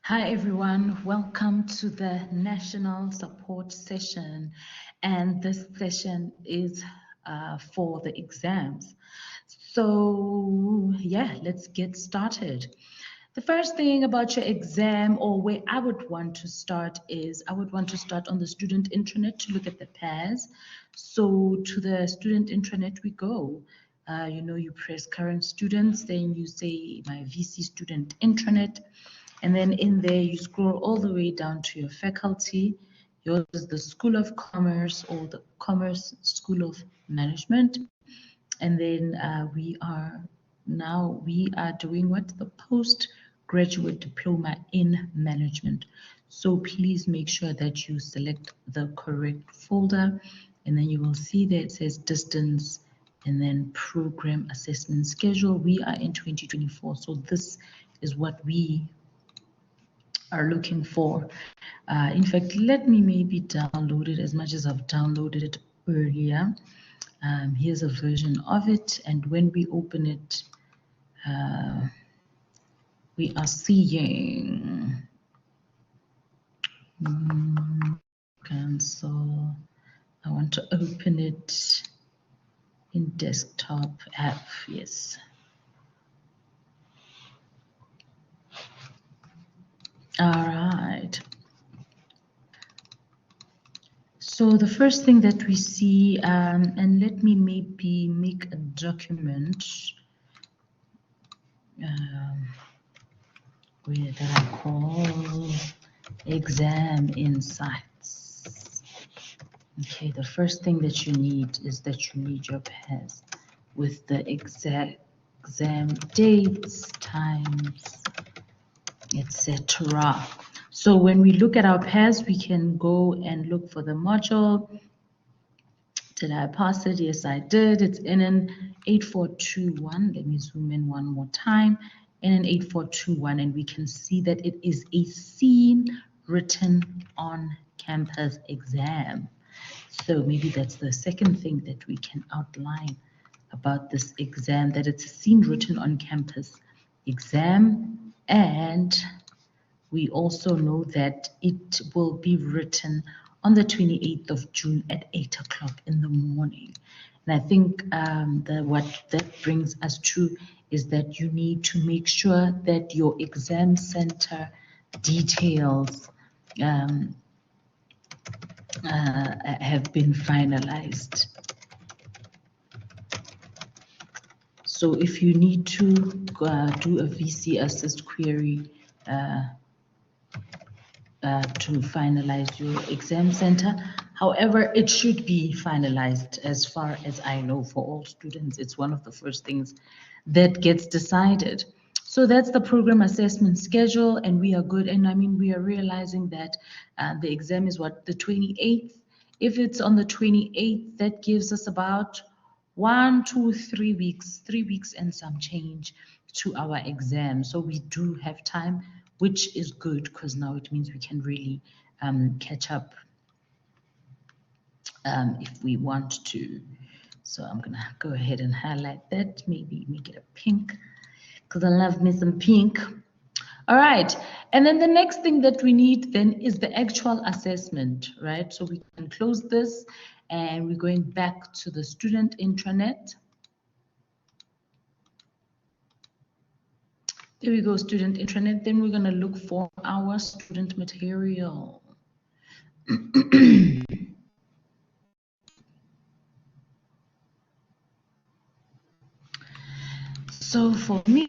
Hi everyone, welcome to the National Support Session, and this session is for the exams. So yeah, let's get started. The first thing about your exam, or where I would want to start, is I would want to start on the student intranet to look at the pairs. So to the student intranet we go. You press current students, then you say my VC student intranet. And then in there, you scroll all the way down to your faculty. Yours is the School of Commerce or the Commerce School of Management. And then we are doing what? The postgraduate diploma in management. So please make sure that you select the correct folder. And then you will see that it says distance and then program assessment schedule. We are in 2024. So this is what we are looking for. In fact, let me maybe download it as much as I've downloaded it earlier. Here's a version of it, and when we open it, we are seeing cancel. I want to open it in desktop app. Yes. All right. So the first thing that we see, and let me maybe make a document that I call exam insights. Okay, the first thing that you need is that you need your pairs with the exact exam dates, times, etc. So when we look at our pairs, we can go and look for the module. Did I pass it? Yes, I did. It's ENIN8421. Let me zoom in one more time. ENIN8421, and we can see that it is a seen written on campus exam. So maybe that's the second thing that we can outline about this exam, that it's a seen written on campus exam, and we also know that it will be written on the 28th of June at 8 o'clock in the morning. And I think what that brings us to is that you need to make sure that your exam center details have been finalized. So if you need to do a VC assist query to finalize your exam center. However, it should be finalized as far as I know for all students. It's one of the first things that gets decided. So that's the program assessment schedule, and we are good. And I mean, we are realizing that the exam is what, the 28th? If it's on the 28th, that gives us about 1, 2, 3 weeks, 3 weeks and some change to our exam. So we do have time, which is good because now it means we can really catch up if we want to. So I'm gonna go ahead and highlight that, maybe make it a pink because I love me some pink. All right, and then the next thing that we need then is the actual assessment, right? So we can close this and we're going back to the student intranet. There we go, student intranet. Then we're gonna look for our student material. So for me,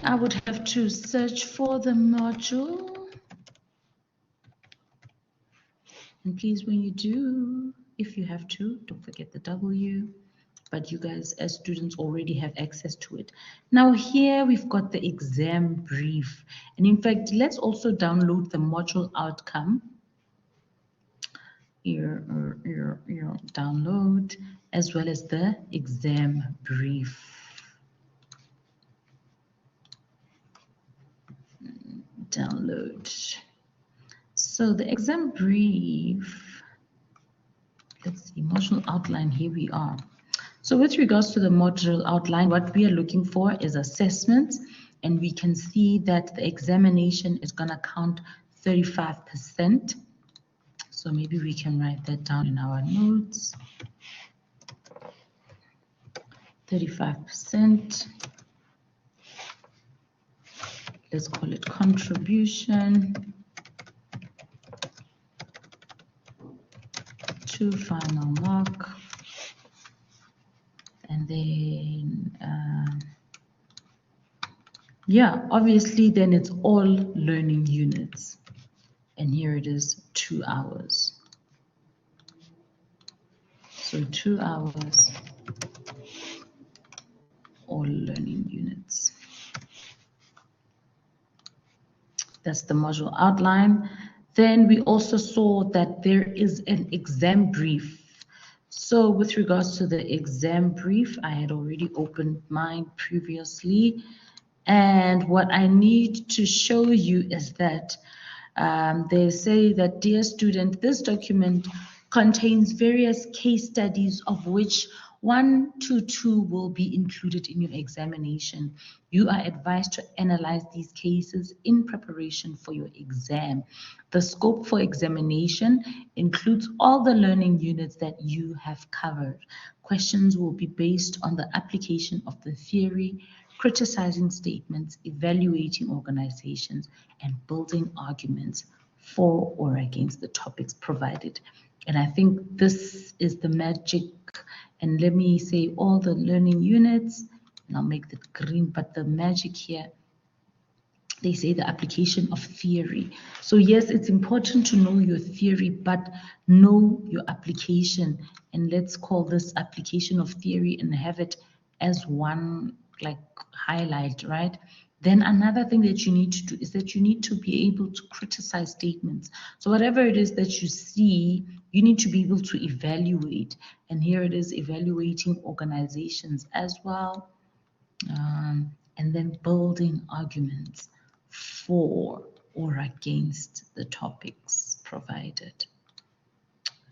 I would have to search for the module. And please, when you do, if you have to, don't forget the W. But you guys as students already have access to it. Now here we've got the exam brief. And in fact, let's also download the module outcome. Here, download, as well as the exam brief. Download. So the exam brief, let's see, module outline, here we are. So with regards to the module outline, what we are looking for is assessments. and we can see that the examination is going to count 35%. So maybe we can write that down in our notes. 35%. Let's call it contribution to final mark. And then, yeah, obviously then it's all learning units. And here it is, 2 hours. So 2 hours, all learning units. That's the module outline. Then we also saw that there is an exam brief. So with regards to the exam brief, I had already opened mine previously. And what I need to show you is that they say that, dear student, this document contains various case studies of which 1 to 2 will be included in your examination. You are advised to analyze these cases in preparation for your exam. The scope for examination includes all the learning units that you have covered. Questions will be based on the application of the theory, criticizing statements, evaluating organizations, and building arguments for or against the topics provided. And I think this is the magic. And let me say all the learning units, and I'll make that green, but the magic here, they say the application of theory. So yes, it's important to know your theory, but know your application. And let's call this application of theory and have it as one like highlight, right? Then another thing that you need to do is that you need to be able to criticize statements. So whatever it is that you see, you need to be able to evaluate. And here it is, evaluating organizations as well. And then building arguments for or against the topics provided.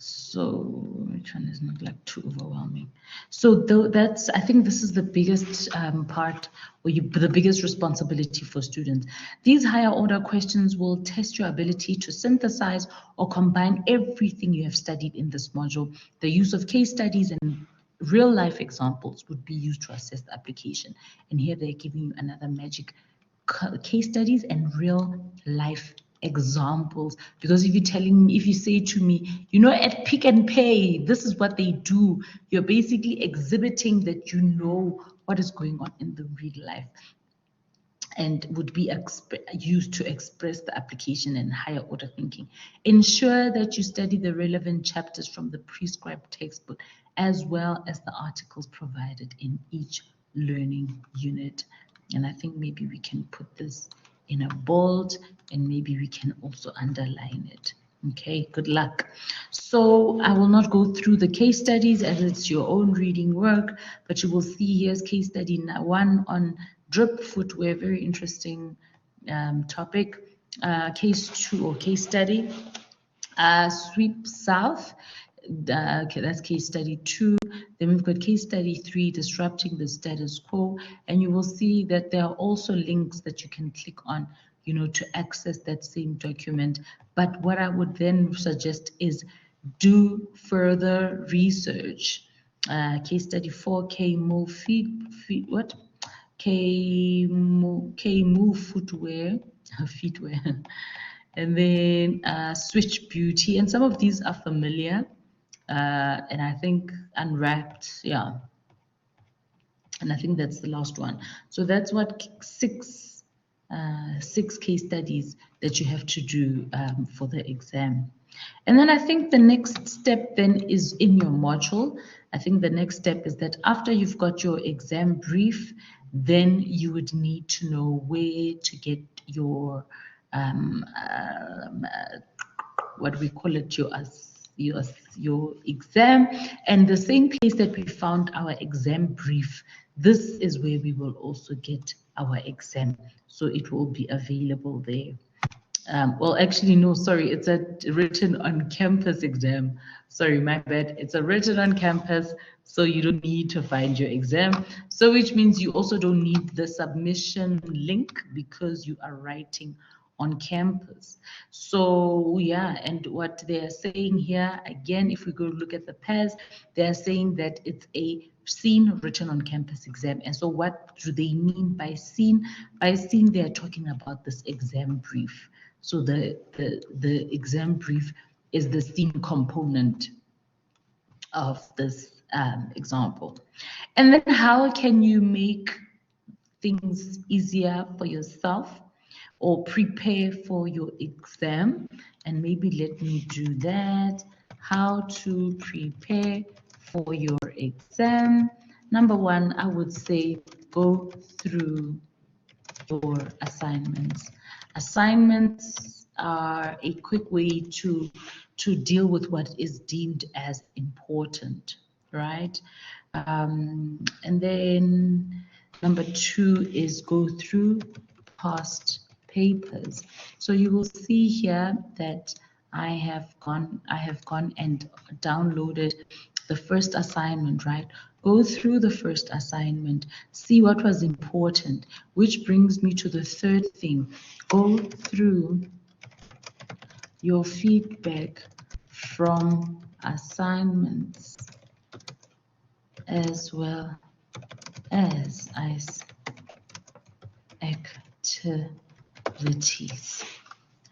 So which one is not like too overwhelming? So that's, I think this is the biggest part, or the biggest responsibility for students. These higher order questions will test your ability to synthesize or combine everything you have studied in this module. The use of case studies and real life examples would be used to assess the application. And here they're giving you another magic: case studies and real life examples. Because if you say to me, you know, at Pick and Pay, this is what they do, you're basically exhibiting that you know what is going on in the real life, and would be used to express the application and higher order thinking. Ensure that you study the relevant chapters from the prescribed textbook, as well as the articles provided in each learning unit. And I think maybe we can put this in a bold, and maybe we can also underline it. Okay, good luck. So I will not go through the case studies as it's your own reading work, but you will see here's case study 1 on drip footwear, very interesting topic. Case 2 or case study, sweep south. Okay, that's case study 2. Then we've got case study 3, disrupting the status quo. And you will see that there are also links that you can click on, you know, to access that same document. But what I would then suggest is do further research. Case study 4, K-Move footwear, feetwear. And then Switch Beauty. And some of these are familiar. And I think Unwrapped, yeah. And I think that's the last one. So that's what six case studies that you have to do for the exam. And then I think the next step then is in your module. I think the next step is that after you've got your exam brief, then you would need to know where to get your what we call it, your exam. And the same place that we found our exam brief, this is where we will also get our exam. So it will be available there. Well, actually, no, sorry, it's a written on campus exam. Sorry, my bad. It's a written on campus, so you don't need to find your exam. So, which means you also don't need the submission link because you are writing on campus. So, yeah, and what they are saying here, again, if we go look at the pairs, they are saying that it's a seen written on campus exam. And so, what do they mean by seen? By seen, they are talking about this exam brief. So the exam brief is the seen component of this example. And then how can you make things easier for yourself or prepare for your exam? And maybe let me do that. How to prepare for your exam. Number one, I would say go through your assignments. Assignments are a quick way to deal with what is deemed as important, right? And then number two is go through past papers. So you will see here that I have gone and downloaded the first assignment, right? Go through the first assignment, see what was important, which brings me to the third thing. Go through your feedback from assignments as well as activities.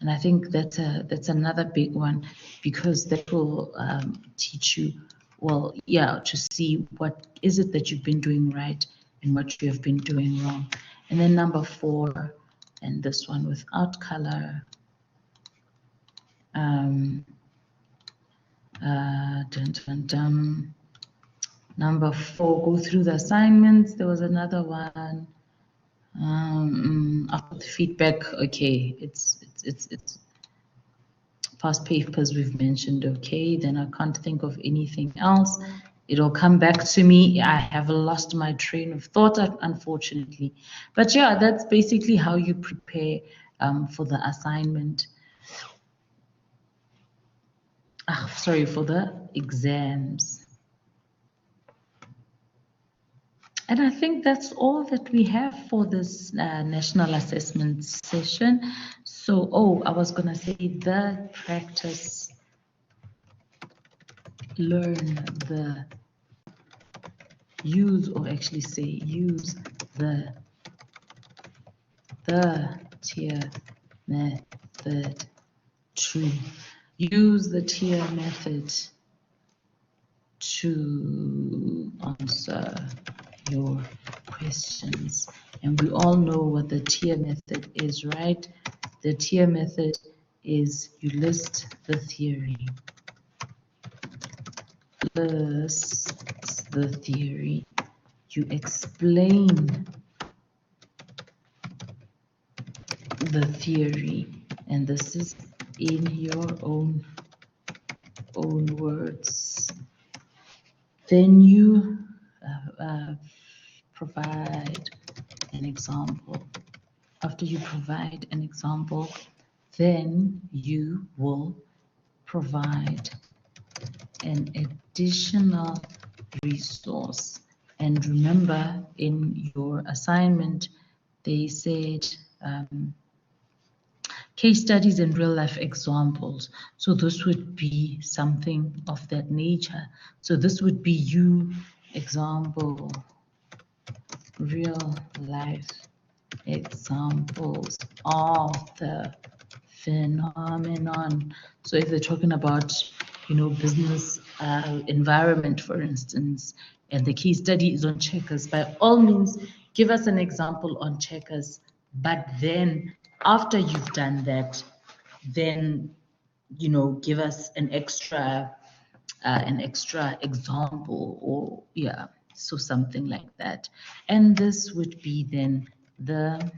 And I think that's another big one, because that will teach you, well, yeah, to see what is it that you've been doing right and what you have been doing wrong. And then number four, and this one without color, number four, go through the assignments. There was another one. After the feedback, okay, it's past papers we've mentioned, okay, then I can't think of anything else. It'll come back to me. I have lost my train of thought, unfortunately. But yeah, that's basically how you prepare for the assignment. Sorry, for the exams. And I think that's all that we have for this national assessment session. So, oh, I was going to say the practice, learn the use, or actually say use the tier method to use the tier method to answer your questions. And we all know what the tier method is, right? The tier method is you list the theory. List the theory. You explain the theory, and this is in your own words. Then you provide an example. After you provide an example, then you will provide an additional resource. And remember, in your assignment, they said case studies and real life examples. So this would be something of that nature. So this would be you, example, real life examples of the phenomenon. So if they're talking about, you know, business environment, for instance, and the case study is on checkers, by all means, give us an example on checkers. But then after you've done that, then, you know, give us an extra example, or yeah, so something like that. And this would be then the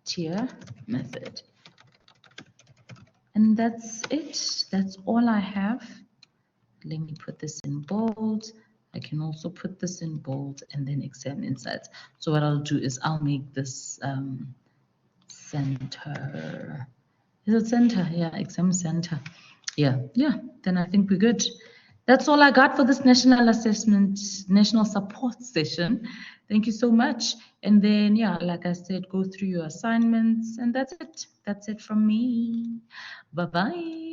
tier method. And that's it. That's all I have. Let me put this in bold. I can also put this in bold and then exam insights. So what I'll do is I'll make this center. Is it center? Yeah, exam center. Yeah, then I think we're good. That's all I got for this national assessment, national support session. Thank you so much. And then, yeah, like I said, go through your assignments, and that's it. That's it from me. Bye-bye.